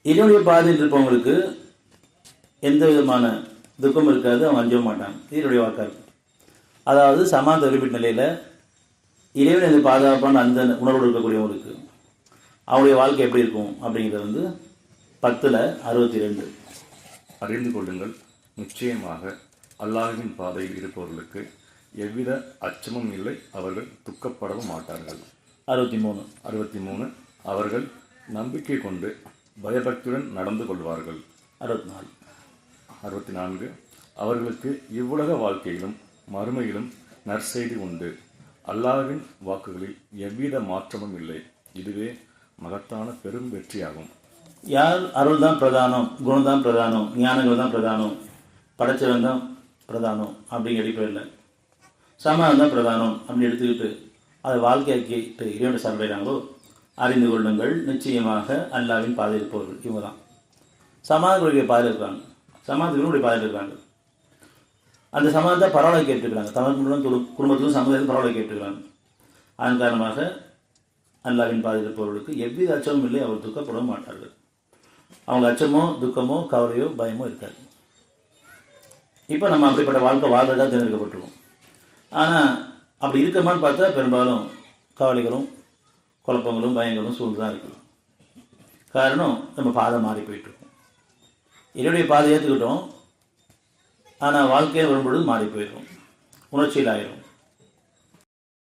இறைவனுடைய பாதையில் இருப்பவங்களுக்கு எந்த விதமான துக்கம் இருக்காது, அவங்க அஞ்சவும் மாட்டாங்க. இதனுடைய வாக்காக இருக்கும். அதாவது சமாந்த ஒலிம்பிட் நிலையில் இறைவன் எது பாதுகாப்பான அந்த உணர்வோடு இருக்கக்கூடியவங்களுக்கு அவங்களுடைய வாழ்க்கை எப்படி இருக்கும் அப்படிங்கிறது 10/62. அறிந்து கொள்ளுங்கள், நிச்சயமாக அல்லாஹ்வின் பாதையில் இருப்பவர்களுக்கு எவ்வித அச்சமும் இல்லை, அவர்கள் துக்கப்படவும் மாட்டார்கள். 63. அவர்கள் நம்பிக்கை கொண்டு பயபக்தியுடன் நடந்து கொள்வார்கள். 64. அவர்களுக்கு இவ்வுலக வாழ்க்கையிலும் மறுமையிலும் நற்செய்தி உண்டு. அல்லாஹ்வின் வாக்குகளில் எவ்வித மாற்றமும் இல்லை. இதுவே மகத்தான பெரும் வெற்றியாகும். யார் அருள் தான் பிரதானம், குணம் தான் பிரதானம், ஞானங்கள் தான் பிரதானம், படைச்சவன் தான் பிரதானம் அப்படிங்கிற அடிப்படையில் சமாதானம் தான் பிரதானம் அப்படின்னு எடுத்துக்கிட்டு அதை வாழ்க்கையாக்கிட்டு இறைவனை சார்பைகிறாங்களோ அறிந்து கொள்ளுங்கள், நிச்சயமாக அல்லாஹ்வின் பாதையில் இருப்பவர்கள் இவங்க தான் சமாதானங்களுடைய பாதையில் இருக்காங்க, சமாதானத்தினுடைய பாதையில் இருக்காங்க. அந்த சமாதானத்தை பரவாயில்ல கேட்டுக்கிறாங்க, தமிழ் குடும்பத்திலும் சமுதாயத்திலும் பரவாயில்ல கேட்டுக்கிறாங்க. அதன் காரணமாக அல்லாஹ்வின் பாதையில் இருப்பவர்களுக்கு எவ்வித அச்சமும் இல்லை, அவர் துக்கப்படவும் மாட்டார்கள். அவங்க அச்சமோ துக்கமோ கவலையோ பயமோ இருக்காது. இப்போ நம்ம அப்படிப்பட்ட வாழ்க்கை வாழ்றதாக தேர்ந்தெடுக்கப்பட்டிருக்கோம். ஆனால் அப்படி இருக்கமான்னு பார்த்தா பெரும்பாலும் கவலைகளும் குழப்பங்களும் பயங்களும் சூழ்ந்து தான் இருக்குது. காரணம், நம்ம பாதை மாறி போயிட்டுருக்கோம். என்னுடைய பாதை ஏற்றுக்கிட்டோம், ஆனால் வாழ்க்கையை வரும்பொழுது மாறி போயிடும், உணர்ச்சியில் ஆயிரும்.